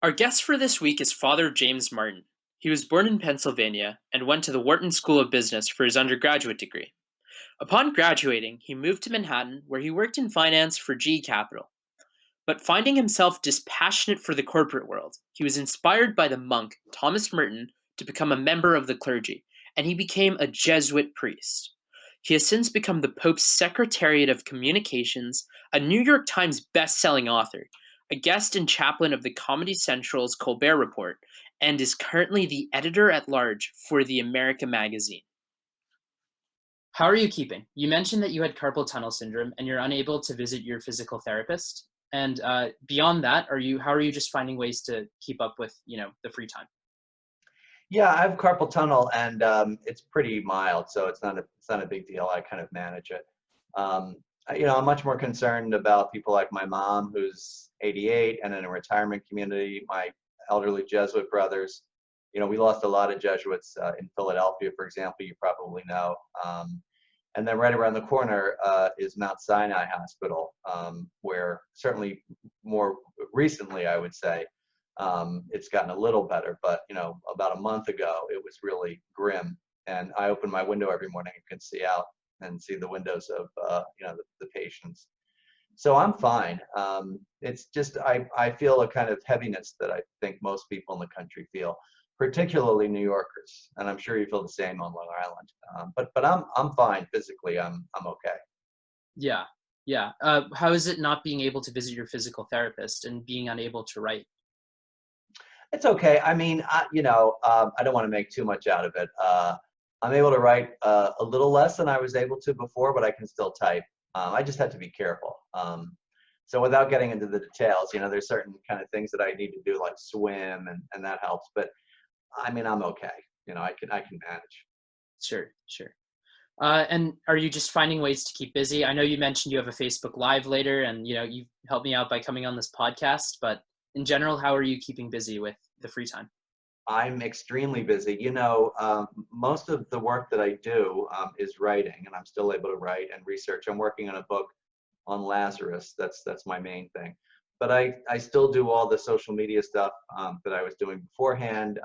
Our guest for this week is Father James Martin. He was born in Pennsylvania and went to the Wharton School of Business for his undergraduate degree. Upon graduating, he moved to Manhattan where he worked in finance for GE Capital. But finding himself dispassionate for the corporate world, he was inspired by the monk Thomas Merton to become a member of the clergy, and he became a Jesuit priest. He has since become the Pope's Secretariat of Communications, a New York Times best-selling author, a guest and chaplain of the Comedy Central's Colbert Report, and is currently the editor-at-large for the America magazine. How are you keeping? You mentioned that you had carpal tunnel syndrome and you're unable to visit your physical therapist. And beyond that, how are you just finding ways to keep up with, the free time? Yeah, I have carpal tunnel, and it's pretty mild, so it's not a big deal. I kind of manage it. I'm much more concerned about people like my mom, who's 88 and in a retirement community. My elderly Jesuit brothers. We lost a lot of Jesuits in Philadelphia, for example. You probably know. And then right around the corner is Mount Sinai Hospital, where certainly more recently, I would say, it's gotten a little better, but about a month ago, it was really grim. And I open my window every morning and can see out and see the windows of the patients. So I'm fine. It's just I feel a kind of heaviness that I think most people in the country feel, particularly New Yorkers, and I'm sure you feel the same on Long Island. But I'm fine physically. I'm okay. Yeah, yeah. How is it not being able to visit your physical therapist and being unable to write? It's okay. I mean, I don't want to make too much out of it. I'm able to write a little less than I was able to before, but I can still type. I just have to be careful. So without getting into the details, there's certain kind of things that I need to do, like swim, and that helps. But I mean, I'm okay. I can manage. Sure, sure. And are you just finding ways to keep busy? I know you mentioned you have a Facebook Live later, and you helped me out by coming on this podcast. But in general, how are you keeping busy with the free time? I'm extremely busy. Most of the work that I do is writing, and I'm still able to write and research. I'm working on a book on Lazarus. That's my main thing. But I still do all the social media stuff that I was doing beforehand.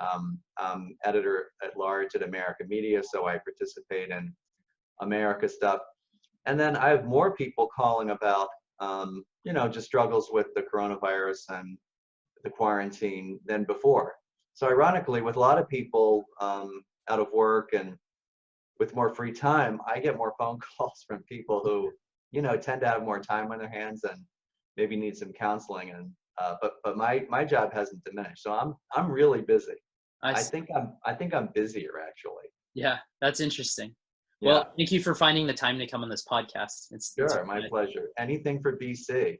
I'm editor at large at America Media, so I participate in America stuff. And then I have more people calling about, just struggles with the coronavirus and the quarantine than before. So ironically, with a lot of people out of work and with more free time, I get more phone calls from people who, tend to have more time on their hands and maybe need some counseling. And but my job hasn't diminished, so I'm really busy. I I s- think I'm busier actually. yeah, that's interesting. Yeah, Well, thank you for finding the time to come on this podcast. It's sure, my pleasure. Anything for BC.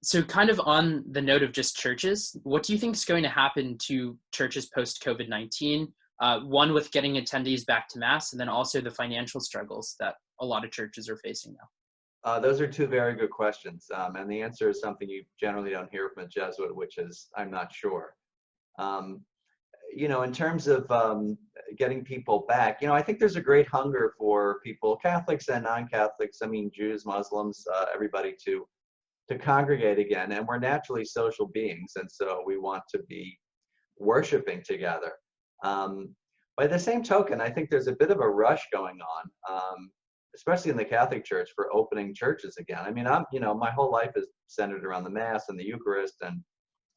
so kind of on the note of just churches, what do you think is going to happen to churches post COVID-19? One with getting attendees back to mass, and then also the financial struggles that a lot of churches are facing now. Those are two very good questions, and the answer is something you generally don't hear from a Jesuit, which is I'm not sure. Um, in terms of getting people back, I think there's a great hunger for people, Catholics and non-Catholics, I mean, Jews, Muslims, everybody to congregate again. And we're naturally social beings, and so we want to be worshiping together. By the same token, I think there's a bit of a rush going on, especially in the Catholic Church, for opening churches again. I mean, my whole life is centered around the Mass and the Eucharist, and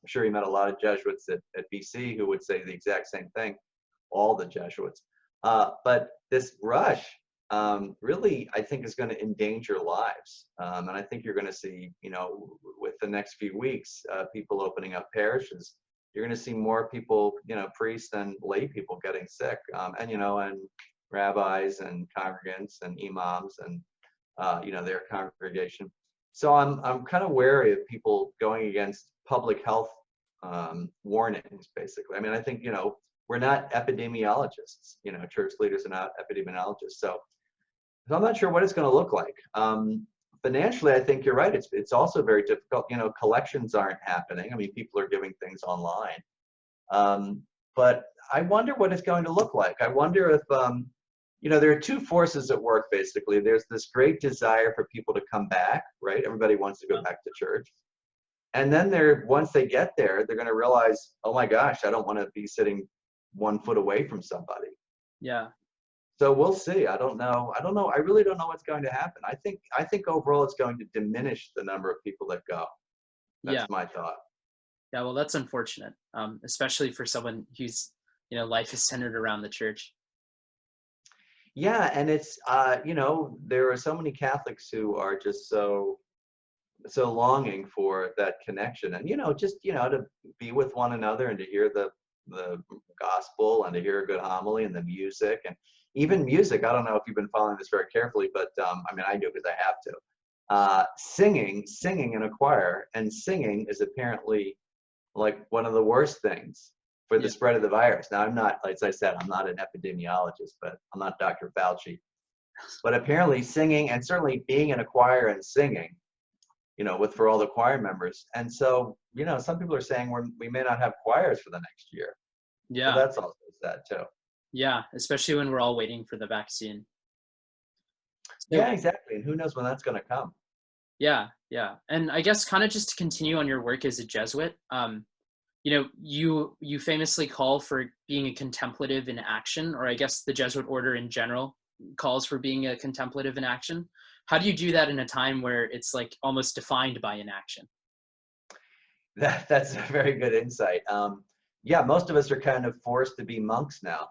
I'm sure you met a lot of Jesuits at BC who would say the exact same thing, all the Jesuits. But this rush really, I think, is going to endanger lives. And I think you're going to see, with the next few weeks, people opening up parishes. You're going to see more people, priests and lay people getting sick, and rabbis and congregants and imams and, their congregation. So I'm kind of wary of people going against public health warnings, basically. I mean, I think, we're not epidemiologists, church leaders are not epidemiologists. So I'm not sure what it's going to look like. Financially, I think you're right. It's also very difficult. Collections aren't happening. I mean, people are giving things online. But I wonder what it's going to look like. I wonder if, there are two forces at work, basically. There's this great desire for people to come back, right? Everybody wants to go back to church. And then once they get there, they're going to realize, oh my gosh, I don't want to be sitting 1 foot away from somebody. Yeah. So we'll see. I don't know. I really don't know what's going to happen. I think overall it's going to diminish the number of people that go. Yeah. That's my thought. Yeah. Well, that's unfortunate, especially for someone whose life is centered around the church. Yeah, and it's there are so many Catholics who are just so longing for that connection, and just to be with one another and to hear the gospel and to hear a good homily and the music, and even music. I don't know if you've been following this very carefully, but I mean, I do because I have to. Singing in a choir, and singing is apparently like one of the worst things for the Yeah. spread of the virus. Now, I'm not, as I said, I'm not an epidemiologist, but I'm not Dr. Fauci. But apparently singing, and certainly being in a choir and singing, for all the choir members. And so, some people are saying we may not have choirs for the next year. So Yeah. that's also sad too. Yeah. Especially when we're all waiting for the vaccine. So, Yeah, exactly. And who knows when that's going to come. yeah. Yeah. And I guess kind of just to continue on your work as a Jesuit, you famously call for being a contemplative in action, or I guess the Jesuit order in general calls for being a contemplative in action. How do you do that in a time where it's like almost defined by inaction? That's a very good insight. Yeah, most of us are kind of forced to be monks now.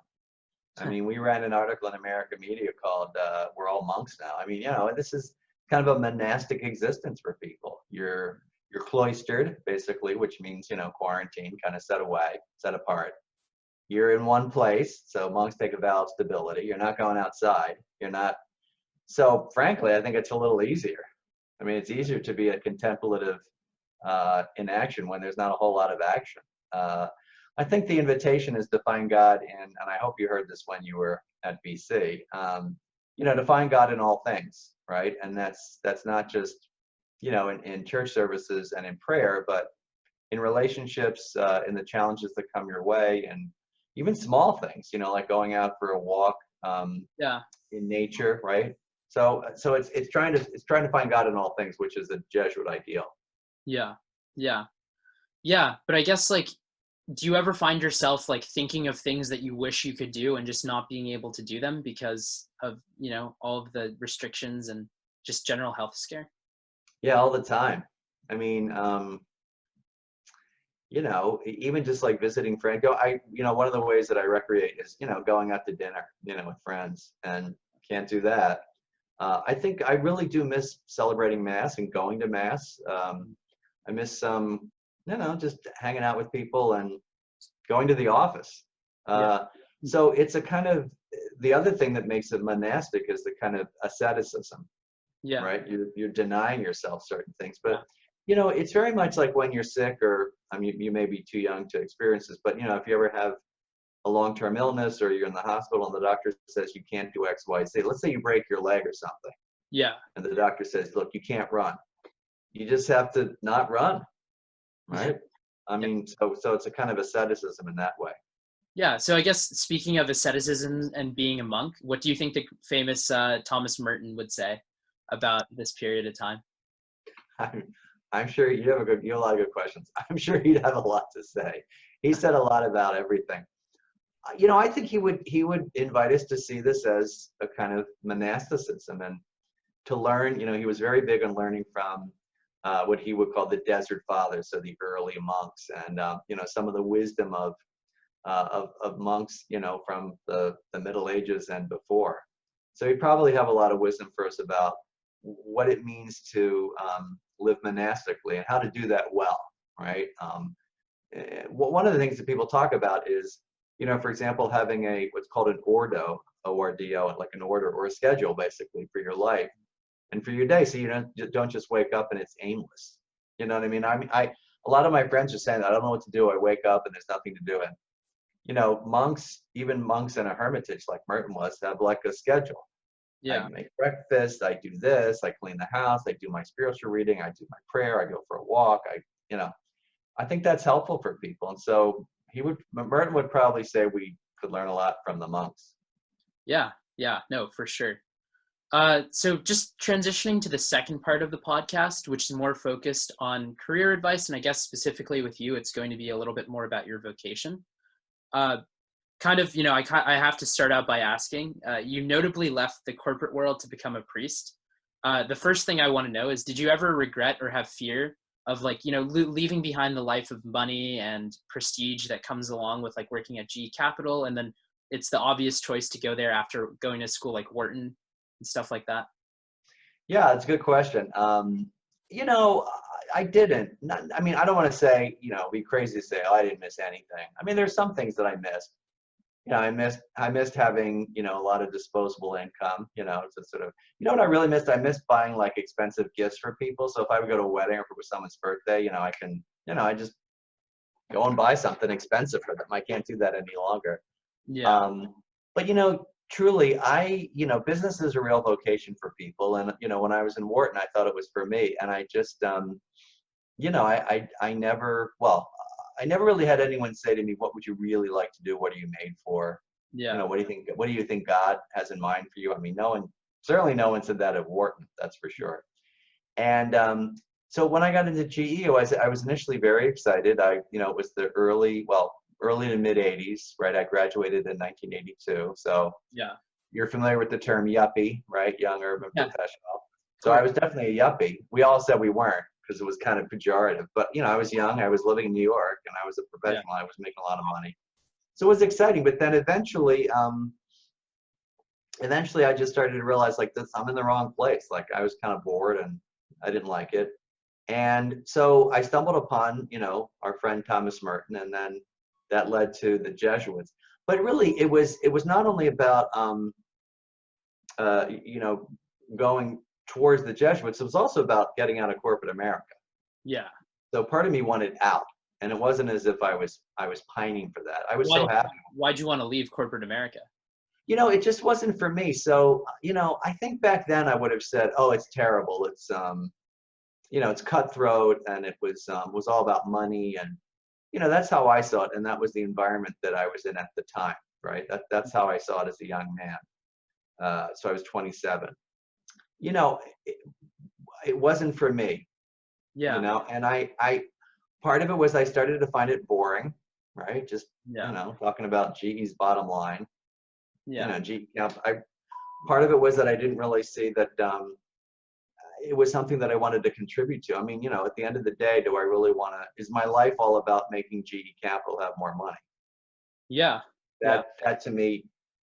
I mean, we ran an article in American media called "We're All Monks Now." I mean, this is kind of a monastic existence for people. You're cloistered, basically, which means quarantine, kind of set away, set apart. You're in one place, so monks take a vow of stability. You're not going outside. You're not. So, frankly, I think it's a little easier. I mean, it's easier to be a contemplative in action when there's not a whole lot of action. I think the invitation is to find God in, and I hope you heard this when you were at BC, to find God in all things, right? And that's not just, in church services and in prayer, but in relationships, in the challenges that come your way, and even small things, like going out for a walk Yeah. in nature, right? So it's trying to find God in all things, which is a Jesuit ideal. Yeah. Yeah. Yeah. But I guess like, do you ever find yourself like thinking of things that you wish you could do and just not being able to do them because of, all of the restrictions and just general health scare? Yeah, all the time. I mean, even just like visiting friends. One of the ways that I recreate is, going out to dinner, with friends, and can't do that. I think I really do miss celebrating Mass and going to Mass. I miss just hanging out with people and going to the office. Yeah. So it's a kind of, the other thing that makes it monastic is the kind of asceticism, Yeah. right? You're denying yourself certain things, but Yeah. it's very much like when you're sick, or I mean, you may be too young to experience this, but if you ever have a long-term illness or you're in the hospital and the doctor says you can't do X, Y, Z. Let's say you break your leg or something, Yeah. and the doctor says, look, you can't run. You just have to not run, Yeah. right? I mean, so it's a kind of asceticism in that way. Yeah. So I guess speaking of asceticism and being a monk, what do you think the famous Thomas Merton would say about this period of time? I'm, I'm sure you have a lot of good questions. I'm sure he'd have a lot to say. He said a lot about everything. I think he would invite us to see this as a kind of monasticism, and to learn. He was very big on learning from what he would call the desert fathers, so the early monks, and some of the wisdom of monks, from the Middle Ages and before. So he'd probably have a lot of wisdom for us about what it means to live monastically and how to do that well, right? One of the things that people talk about is, for example, having what's called an ordo, O-R-D-O, like an order or a schedule, basically, for your life and for your day, so you don't just wake up and it's aimless. You know what I mean? A lot of my friends are saying that I don't know what to do. I wake up and there's nothing to do. And monks, even monks in a hermitage like Merton was, have like a schedule. Yeah. I make breakfast, I do this, I clean the house, I do my spiritual reading, I do my prayer, I go for a walk. I think that's helpful for people. And so Merton would probably say we could learn a lot from the monks. Yeah. Yeah. No, for sure. So just transitioning to the second part of the podcast, which is more focused on career advice, and I guess specifically with you, it's going to be a little bit more about your vocation. Uh, Kind of, I have to start out by asking, you notably left the corporate world to become a priest. The first thing I want to know is, did you ever regret or have fear of leaving behind the life of money and prestige that comes along with like working at GE Capital, and then it's the obvious choice to go there after going to school like Wharton and stuff like that? Yeah, it's a good question. You know, I didn't. I mean, I don't want to say, be crazy to say, oh, I didn't miss anything. I mean, there's some things that I missed. I missed having, a lot of disposable income, to sort of, what I really missed? I missed buying like expensive gifts for people. So if I would go to a wedding or if it was someone's birthday, I can, I just go and buy something expensive for them. I can't do that any longer. Yeah. Um, but truly, business is a real vocation for people. And when I was in Wharton, I thought it was for me. And I just, I never, well, I never really had anyone say to me, "What would you really like to do? What are you made for? Yeah. What do you think? What do you think God has in mind for you?" I mean, certainly no one said that at Wharton. That's for sure. And so when I got into GE, I was initially very excited. It was the early to mid '80s, right? I graduated in 1982. So Yeah. you're familiar with the term yuppie, right? Young urban Yeah. Of professional. So I course. was definitely a yuppie. We all said we weren't because it was kind of pejorative. But I was young. I was living in New York, and I was a Yeah. professional. I was making a lot of money, so it was exciting. But then eventually, I just started to realize like this, I'm in the wrong place. Like I was kind of bored, and I didn't like it. And so I stumbled upon, our friend Thomas Merton, and then that led to the Jesuits. But really, it was not only about you know, going towards the Jesuits, it was also about getting out of corporate America. Yeah. So part of me wanted out, and it wasn't as if I was pining for that. I was Why so happy. why'd you want to leave corporate America? It just wasn't for me. So, I think back then I would have said, "Oh, it's terrible. It's cutthroat, and it was all about money." And that's how I saw it, and that was the environment that I was in at the time, right? That's how I saw it as a young man. So I was 27. You know, it, it wasn't for me. Yeah. And I part of it was I started to find it boring, right? Just Yeah. talking about GE's bottom line. Yeah. GE. Part of it was that I didn't really see that it was something that I wanted to contribute to. I mean, at the end of the day, do I really want to? Is my life all about making GE Capital have more money? Yeah. Yeah. That to me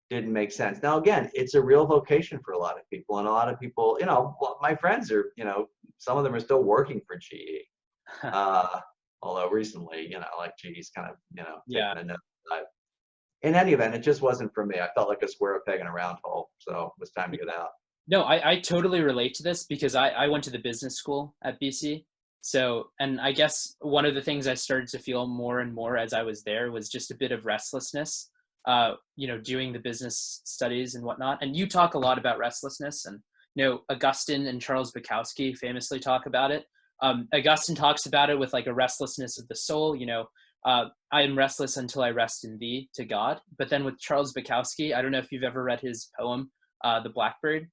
didn't make sense. Now, again, it's a real vocation for a lot of people, and a lot of people, well, my friends are, some of them are still working for GE. Uh, Although recently, like GE's kind of, Yeah. taken a nosedive. In any event, it just wasn't for me. I felt like a square peg in a round hole, so it was time to get out. No, I totally relate to this because I went to the business school at BC. So, and I guess one of the things I started to feel more and more as I was there was just a bit of restlessness, doing the business studies and whatnot. And you talk a lot about restlessness, and, Augustine and Charles Bukowski famously talk about it. Augustine talks about it with like a restlessness of the soul, I am restless until I rest in thee, to God. But then with Charles Bukowski, I don't know if you've ever read his poem, The Blackbird.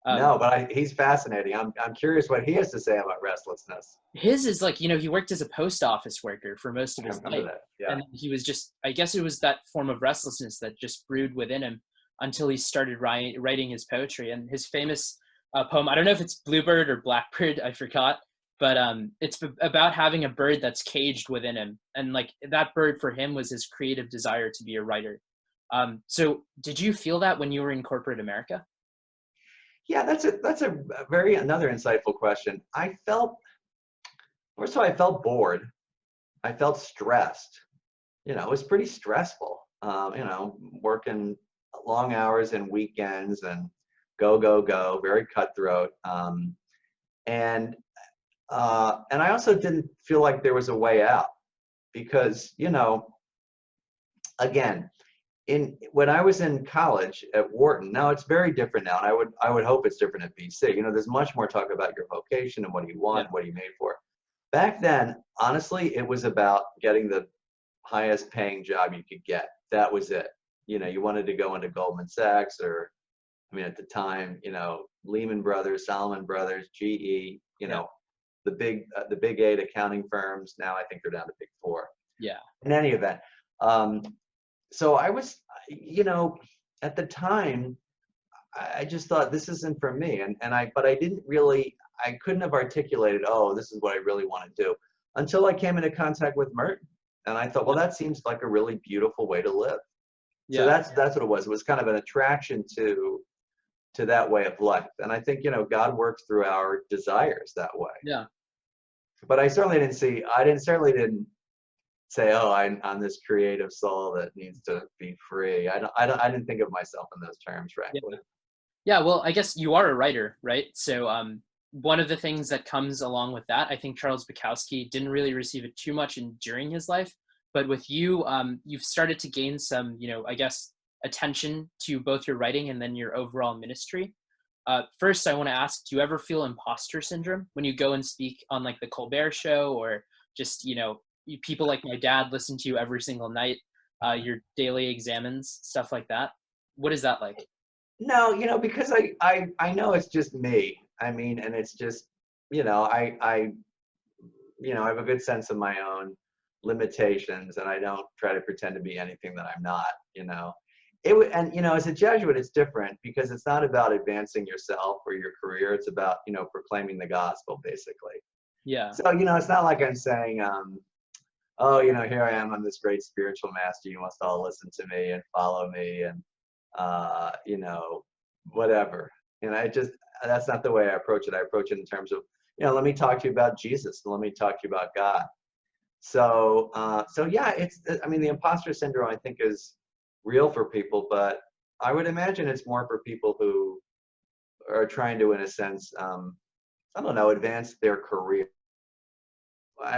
Um, No, but he's fascinating. I'm curious what he has to say about restlessness. his is like, he worked as a post office worker for most of I his remember life. that. Yeah. And he was just, I guess it was that form of restlessness that just brewed within him until he started writing his poetry. And his famous poem, I don't know if it's Bluebird or Blackbird, I forgot, but it's about having a bird that's caged within him. And like that bird for him was his creative desire to be a writer. So did you feel that when you were in corporate America? Yeah, that's a very another insightful question. First of all, I felt bored. I felt stressed. It was pretty stressful. Working long hours and weekends and go, go, go, very cutthroat. And I also didn't feel like there was a way out because, again, when I was in college at Wharton, now it's very different now, and I would hope it's different at BC. There's much more talk about your vocation and what do you Yeah. want, what are you made for. Back then, honestly, it was about getting the highest paying job you could get. That was it. You wanted to go into Goldman Sachs or I mean, at the time, Lehman Brothers, Salomon Brothers, GE, Yeah. the big eight accounting firms. Now I think they're down to big four. Yeah. In any event, so I was, at the time, I just thought this isn't for me, but I couldn't have articulated, oh, this is what I really want to do, until I came into contact with Merton, and I thought, well, that seems like a really beautiful way to live. So Yeah. that's what it was. It was kind of an attraction to that way of life, and I think God works through our desires that way. Yeah. But I certainly didn't say, oh, I'm this creative soul that needs to be free. I didn't think of myself in those terms, Yeah. frankly. Yeah, well, I guess you are a writer, right? So one of the things that comes along with that, I think Charles Bukowski didn't really receive it too much during his life, but with you, you've started to gain some, I guess, attention to both your writing and then your overall ministry. First, I want to ask, do you ever feel imposter syndrome when you go and speak on like the Colbert Show, or just, people like my dad listen to you every single night, your daily examines, stuff like that? What is that like? No, because I know it's just me. I mean, and it's just, I have a good sense of my own limitations, and I don't try to pretend to be anything that I'm not. As a Jesuit, it's different because it's not about advancing yourself or your career. It's about, proclaiming the gospel, basically. Yeah. So, it's not like I'm saying, oh, here I am, I'm this great spiritual master. You must all listen to me and follow me and, whatever. That's not the way I approach it. I approach it in terms of, let me talk to you about Jesus. Let me talk to you about God. So yeah, the imposter syndrome, I think, is real for people, but I would imagine it's more for people who are trying to, in a sense, I don't know, advance their career,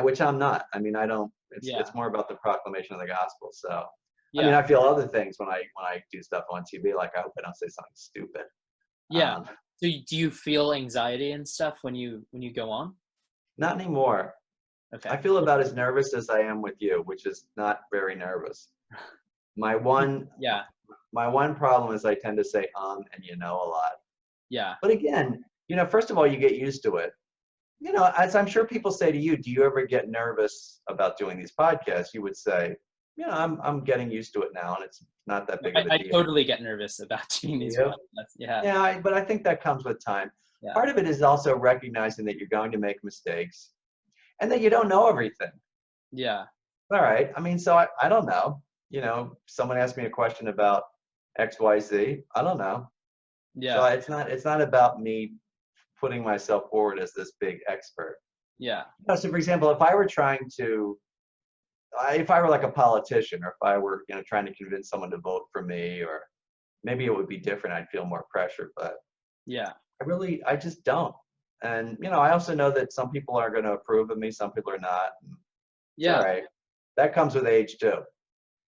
which I'm not. I mean, I don't. It's more about the proclamation of the gospel. So. Yeah. I mean, I feel other things when I do stuff on TV, like I hope I don't say something stupid. Yeah. So do you feel anxiety and stuff when you go on? Not anymore. Okay. I feel about as nervous as I am with you, which is not very nervous. My one problem is I tend to say and a lot. Yeah. But again, first of all, you get used to it. As I'm sure people say to you, do you ever get nervous about doing these podcasts? You would say, I'm getting used to it now, and it's not that big of a deal. I totally get nervous about doing these podcasts. Yeah. Yeah, but I think that comes with time. Yeah. Part of it is also recognizing that you're going to make mistakes and that you don't know everything. Yeah. All right. I mean, so I don't know. Someone asked me a question about XYZ. I don't know. Yeah. So it's not about me putting myself forward as this big expert. Yeah. So for example, if I were like a politician, or if I were, trying to convince someone to vote for me, or maybe it would be different. I'd feel more pressure, but yeah, I just don't. And, I also know that some people are going to approve of me. Some people are not. Yeah. All right. That comes with age too.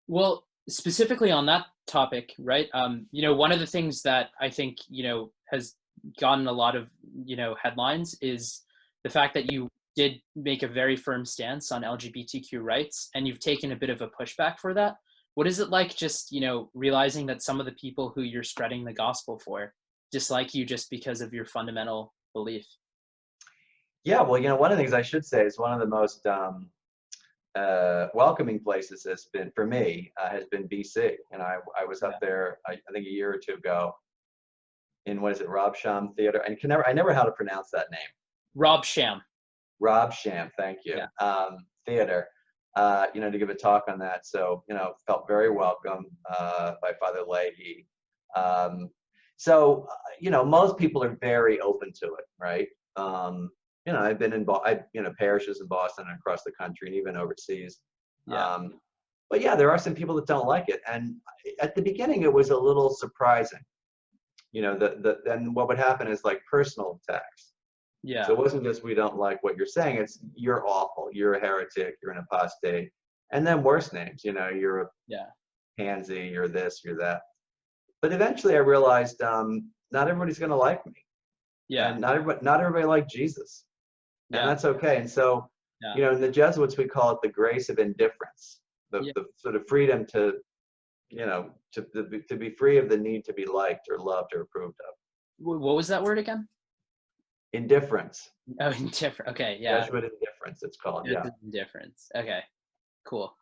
Well, specifically on that topic, right? One of the things that I think, has gotten a lot of, headlines is the fact that you did make a very firm stance on LGBTQ rights, and you've taken a bit of a pushback for that. What is it like just, realizing that some of the people who you're spreading the gospel for dislike you just because of your fundamental belief? Yeah, well, one of the things I should say is one of the most welcoming places has been, for me, has been BC. I was up there, I think a year or two ago, in, what is it, Rob Sham Theater? And I never know how to pronounce that name. Rob Sham, thank you. Theater, to give a talk on that. So, felt very welcome by Father Leahy. Most people are very open to it, right? I've been in parishes in Boston and across the country and even overseas. But yeah, there are some people that don't like it. And at the beginning, it was a little surprising. Then what would happen is like personal attacks. Yeah. So it wasn't just we don't like what you're saying, it's you're awful, you're a heretic, you're an apostate, and then worse names, you're a pansy, you're this, you're that. But eventually I realized not everybody's going to like me. Yeah. And not everybody liked Jesus. And that's okay. And so, in the Jesuits, we call it the grace of indifference, the sort of freedom to, to be free of the need to be liked or loved or approved of. What was that word again? Indifference. Oh, indifferent. Okay, yeah. Jesuit indifference, it's called. Just Yeah. indifference. Okay, cool.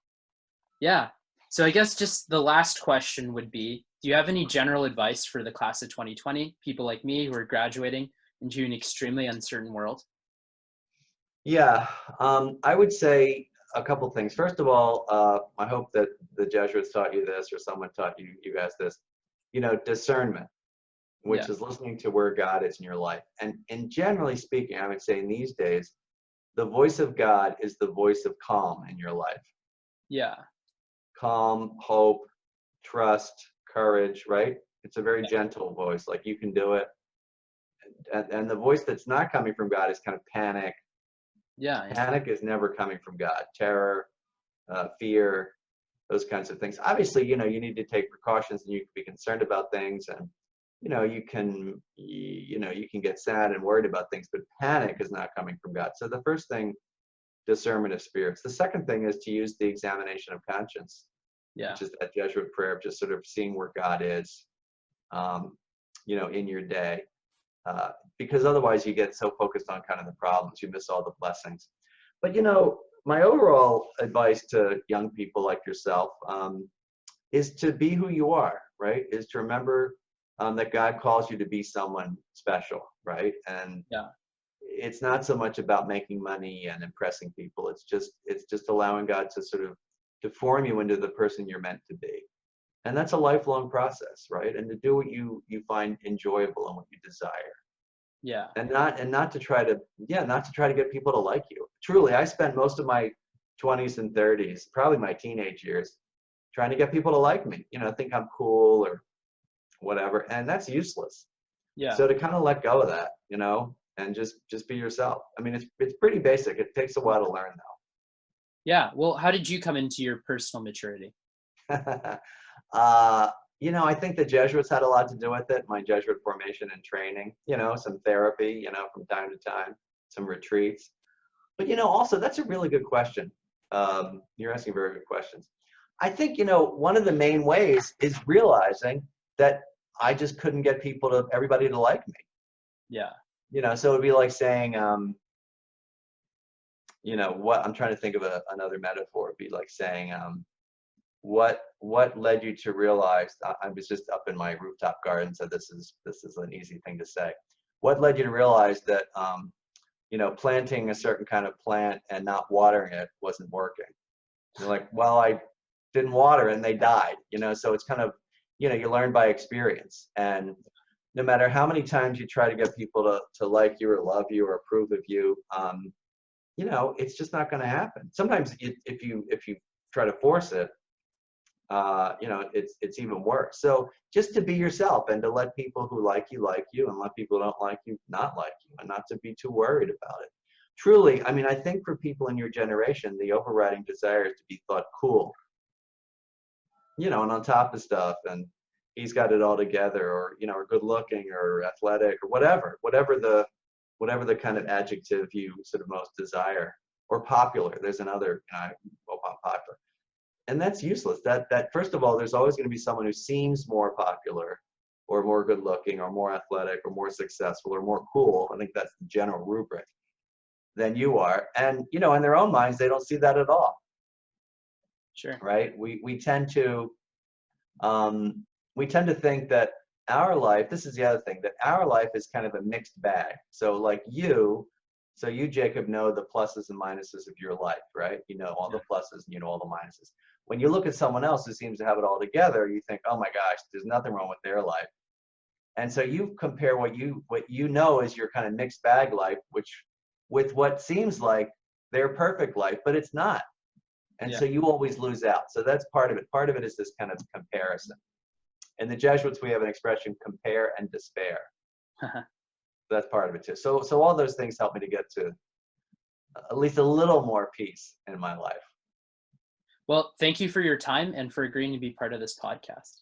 Yeah. So I guess just the last question would be, do you have any general advice for the class of 2020, people like me who are graduating into an extremely uncertain world? Yeah. I would say a couple things. First of all, I hope that the Jesuits taught you this, or someone taught you guys this. Discernment, Yeah. which is listening to where God is in your life. And generally speaking, I would say in these days, the voice of God is the voice of calm in your life. Yeah. Calm, hope, trust, courage, right? It's a very Yeah. gentle voice, like you can do it. And the voice that's not coming from God is kind of panic. Yeah. Panic is never coming from God. Terror, fear, those kinds of things. Obviously, you need to take precautions and you can be concerned about things, and you can get sad and worried about things, but panic is not coming from God. So the first thing, discernment of spirits. The second thing is to use the examination of conscience, Yeah. which is that Jesuit prayer of just sort of seeing where God is, in your day. Because otherwise you get so focused on kind of the problems, you miss all the blessings. But my overall advice to young people like yourself is to be who you are, right? Is to remember that God calls you to be someone special, right? And Yeah. it's not so much about making money and impressing people. It's just allowing God to sort of to form you into the person you're meant to be. And that's a lifelong process, right? And to do what you find enjoyable and what you desire. Yeah. And not to try to get people to like you. Truly, I spent most of my 20s and 30s, probably my teenage years, trying to get people to like me, think I'm cool or whatever, and that's useless. Yeah. So to kind of let go of that, and just be yourself. I mean, it's pretty basic. It takes a while to learn Yeah. Well, how did you come into your personal maturity? though. I think the Jesuits had a lot to do with it. My Jesuit formation and training, some therapy, from time to time, some retreats. But also that's a really good question. You're asking very good questions. I think one of the main ways is realizing that I just couldn't get everybody to like me. Yeah. So it'd be like saying, what I'm trying to think of another metaphor. It'd be like saying, what led you to realize? I was just up in my rooftop garden, so this is an easy thing to say. What led you to realize that planting a certain kind of plant and not watering it wasn't working? You're like, well, I didn't water and they died. So it's kind of, you learn by experience. And no matter how many times you try to get people to like you or love you or approve of you, it's just not going to happen. Sometimes if you try to force it, it's even worse. So just to be yourself and to let people who like you, and let people who don't like you not like you, and not to be too worried about it. Truly, I mean, I think for people in your generation, the overriding desire is to be thought cool, and on top of stuff, and he's got it all together, or or good looking, or athletic, or whatever the kind of adjective you sort of most desire, or popular. There's another, popular. And that's useless. That first of all, there's always going to be someone who seems more popular, or more good looking, or more athletic, or more successful, or more cool. I think that's the general rubric than you are. And in their own minds, they don't see that at all. Sure. Right? We tend to think that our life, this is the other thing, that our life is kind of a mixed bag. So like you, Jacob, know the pluses and minuses of your life, right? You know all the pluses and you know all the minuses. When you look at someone else who seems to have it all together, you think, oh my gosh, there's nothing wrong with their life. And so you compare what you know is your kind of mixed bag life, with what seems like their perfect life, but it's not. And so you always lose out. So that's part of it. Part of it is this kind of comparison. In the Jesuits, we have an expression, compare and despair. That's part of it too. So all those things help me to get to at least a little more peace in my life. Well, thank you for your time and for agreeing to be part of this podcast.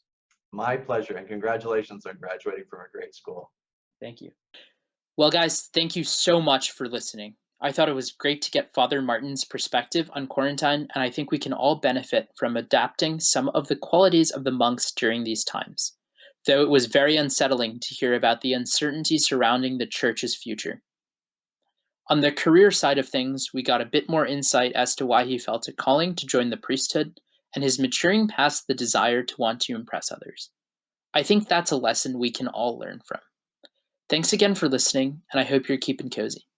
My pleasure, and congratulations on graduating from a great school. Thank you. Well, guys, thank you so much for listening. I thought it was great to get Father Martin's perspective on quarantine, and I think we can all benefit from adapting some of the qualities of the monks during these times, though it was very unsettling to hear about the uncertainty surrounding the church's future. On the career side of things, we got a bit more insight as to why he felt a calling to join the priesthood and his maturing past the desire to want to impress others. I think that's a lesson we can all learn from. Thanks again for listening, and I hope you're keeping cozy.